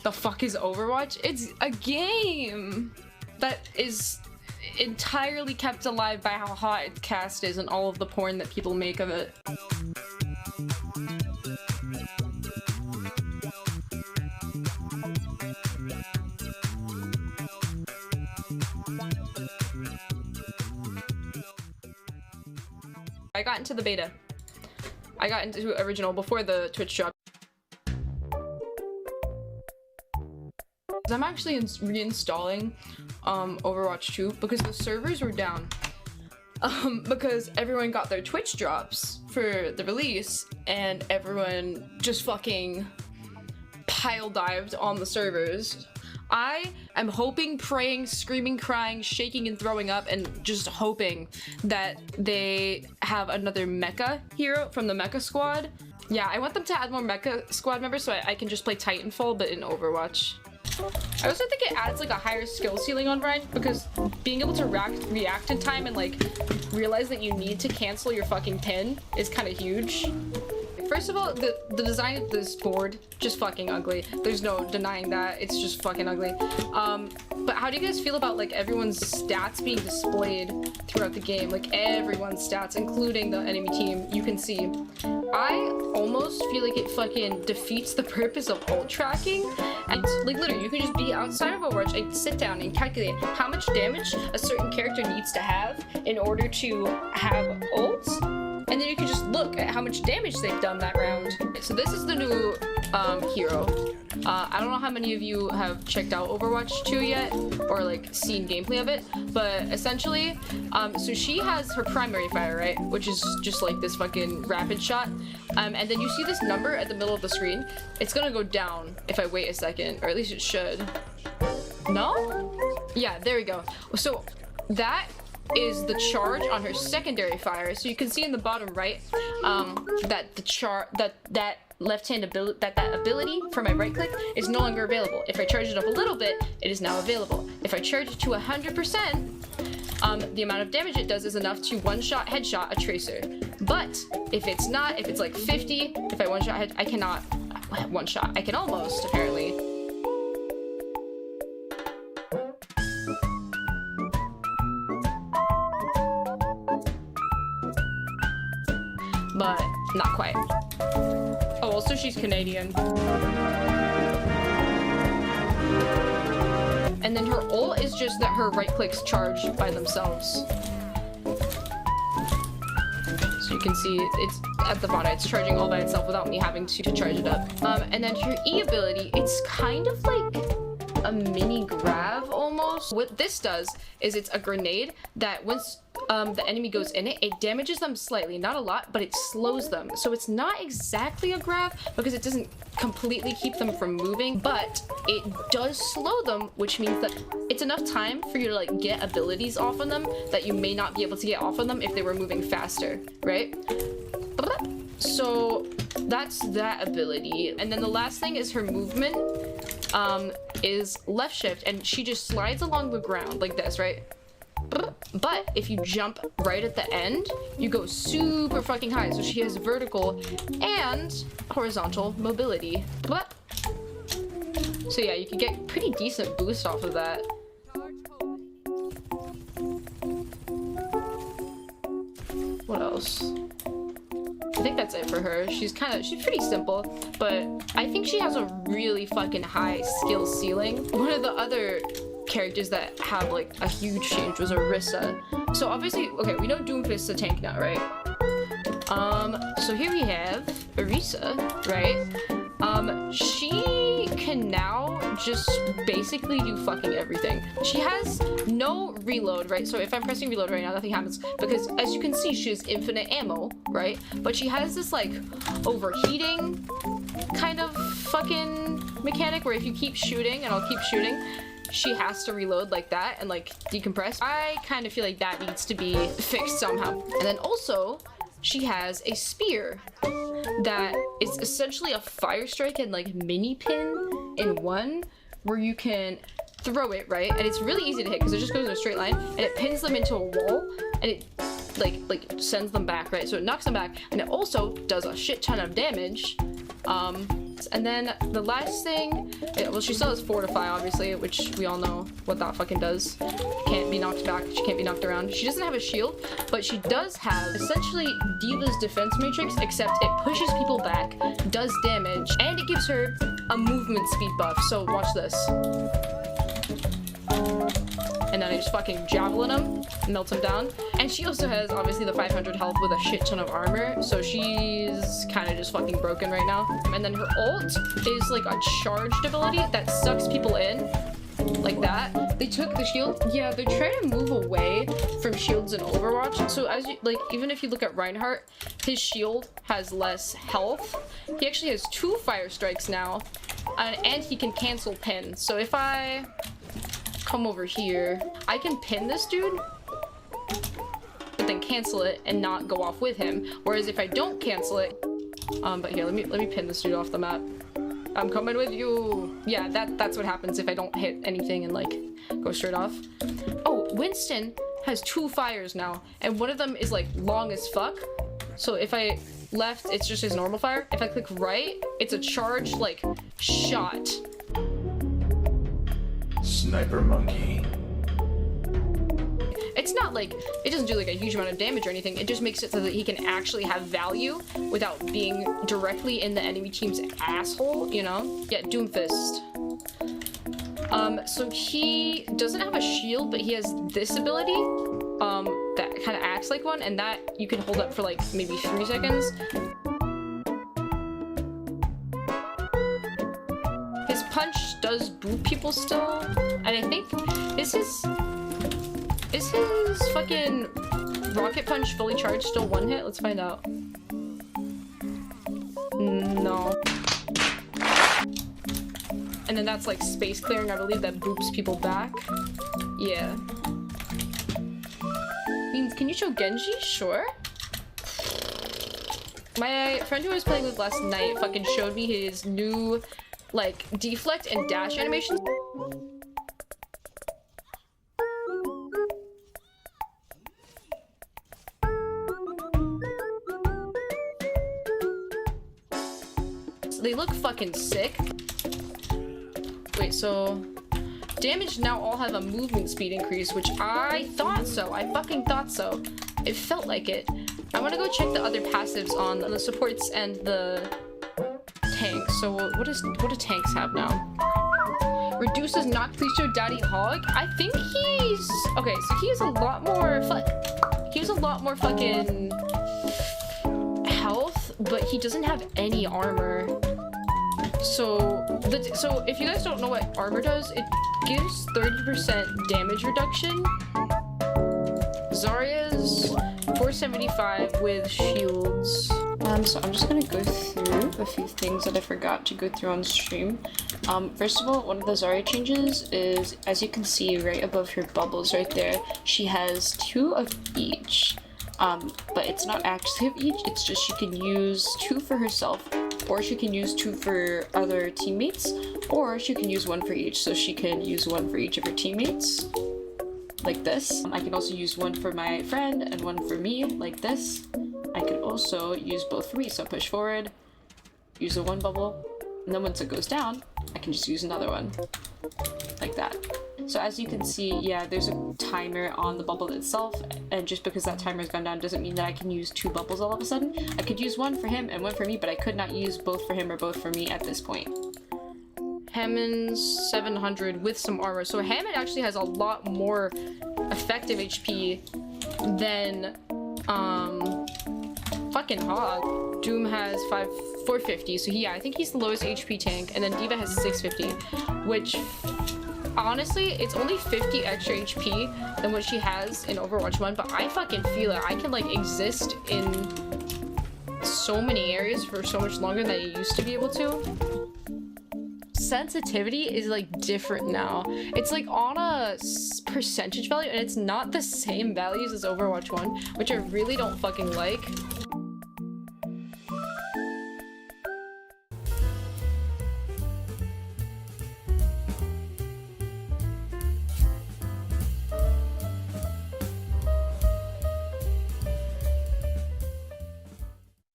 the fuck is Overwatch? It's a game that is entirely kept alive by how hot its cast is and all of the porn that people make of it. I got into the beta. I got into original before the Twitch drop. I'm actually reinstalling Overwatch 2 because the servers were down. Because everyone got their Twitch drops for the release and everyone just fucking pile dived on the servers. I am hoping, praying, screaming, crying, shaking, and throwing up, and just hoping that they have another mecha hero from the mecha squad. Yeah, I want them to add more mecha squad members so I can just play Titanfall, but in Overwatch. I also think it adds like a higher skill ceiling on Ryan, because being able to react in time and like realize that you need to cancel your fucking pin is kind of huge. First of all, the design of this board, just fucking ugly. There's no denying that. It's just fucking ugly. But how do you guys feel about like everyone's stats being displayed throughout the game? Like everyone's stats, including the enemy team, you can see. I almost feel like it fucking defeats the purpose of ult tracking. And like literally, you can just be outside of Overwatch and sit down and calculate how much damage a certain character needs to have in order to have ults. And then you can just look at how much damage they've done that round. So this is the new hero. I don't know how many of you have checked out Overwatch 2 yet, or like seen gameplay of it, but essentially, so she has her primary fire, right? Which is just like this fucking rapid shot. And then you see this number at the middle of the screen. It's gonna go down if I wait a second, or at least it should. No? Yeah, there we go. So that is the charge on her secondary fire. So you can see in the bottom right that the that left-hand ability, that ability for my right click is no longer available. If I charge it up a little bit, it is now available. If I charge it to 100%, the amount of damage it does is enough to one-shot headshot a tracer. But if it's not, if it's like 50, if I one-shot I cannot one-shot. I can almost, apparently. But not quite. Oh, also she's Canadian. And then her ult is just that her right clicks charge by themselves. So you can see it's at the bottom, it's charging all by itself without me having to charge it up. And then her E ability, it's kind of like a mini grav almost. What this does is it's a grenade that once the enemy goes in it, it damages them slightly, not a lot, but it slows them. So it's not exactly a grav because it doesn't completely keep them from moving, but it does slow them, which means that it's enough time for you to like get abilities off of them that you may not be able to get off of them if they were moving faster, right? So that's that ability. And then the last thing is her movement is left shift, and she just slides along the ground like this, right? But if you jump right at the end, you go super fucking high. So she has vertical and horizontal mobility. So yeah, you can get pretty decent boost off of that. What else? I think that's it for her. She's pretty simple, but I think she has a really fucking high skill ceiling. One of the other characters that have like a huge change was Orisa. So obviously, okay, we know Doomfist's a tank now, right? So here we have Orisa, right? She can now just basically do fucking everything. She has no reload, right? So if I'm pressing reload right now, nothing happens because as you can see, she has infinite ammo, right? But she has this like overheating kind of fucking mechanic where if you keep shooting and I'll keep shooting, she has to reload like that and like decompress. I kind of feel like that needs to be fixed somehow. And then also, she has a spear that is essentially a fire strike and like mini pin in one, where you can throw it, right? And it's really easy to hit because it just goes in a straight line and it pins them into a wall and it like sends them back, right? So it knocks them back and it also does a shit ton of damage. And then the last thing Well, she still has Fortify, obviously, which we all know what that fucking does. Can't be knocked back, she can't be knocked around. She doesn't have a shield, but she does have essentially D.Va's defense matrix, except it pushes people back, does damage, and it gives her a movement speed buff. So watch this. And then I just fucking javelin him, melt him down. And she also has, obviously, the 500 health with a shit ton of armor, so she's kind of just fucking broken right now. And then her ult is like a charged ability that sucks people in, like that. They took the shield. Yeah, they're trying to move away from shields in Overwatch. So as you, like, even if you look at Reinhardt, his shield has less health. He actually has 2 fire strikes now, and he can cancel pin. So if I come over here, I can pin this dude, but then cancel it and not go off with him. Whereas if I don't cancel it, but here, let me pin this dude off the map. I'm coming with you. Yeah, that's what happens if I don't hit anything and like go straight off. Oh, Winston has 2 fires now, and one of them is like long as fuck. So if I left, it's just his normal fire. If I click right, it's a charged like shot. Sniper monkey. It's not like, it doesn't do like a huge amount of damage or anything. It just makes it so that he can actually have value without being directly in the enemy team's asshole, you know? Yeah, Doomfist. So he doesn't have a shield, but he has this ability, that kind of acts like one, and that you can hold up for like maybe 3 seconds. His punch does boot people still, and I think is his fucking rocket punch fully charged still 1 hit? Let's find out. No. And then that's like space clearing, I believe, that boops people back. Yeah. Means, can you show Genji? Sure. My friend who I was playing with last night fucking showed me his new like deflect and dash animations. They look fucking sick. Wait, so damage now all have a movement speed increase, which I thought so. I fucking thought so. It felt like it. I want to go check the other passives on the supports and the tanks. So what do tanks have now? Reduces knock, please show Daddy Hog. I think he's okay. So he has a lot more fucking health, but he doesn't have any armor. So if you guys don't know what armor does, it gives 30% damage reduction. Zarya's 475 with shields. So I'm just gonna go through a few things that I forgot to go through on stream. First of all, one of the Zarya changes is, as you can see right above her bubbles right there, she has 2 of each. But it's not actually of each, it's just she can use 2 for herself, or she can use 2 for other teammates, or she can use 1 for each. So she can use 1 for each of her teammates, like this. I can also use 1 for my friend and 1 for me, like this. I could also use both for me, so push forward, use the 1 bubble, and then once it goes down, I can just use another one, like that. So as you can see, yeah, there's a timer on the bubble itself, and just because that timer has gone down doesn't mean that I can use 2 bubbles all of a sudden. I could use 1 for him and 1 for me, but I could not use both for him or both for me at this point. Hammond's 700 with some armor. So Hammond actually has a lot more effective HP than fucking Hog. Doom has 450, so yeah, I think he's the lowest HP tank, and then D.Va has 650, which honestly, it's only 50 extra HP than what she has in Overwatch 1, but I fucking feel it. I can like exist in so many areas for so much longer than I used to be able to. Sensitivity is like different now. It's like on a percentage value, and it's not the same values as Overwatch 1, which I really don't fucking like.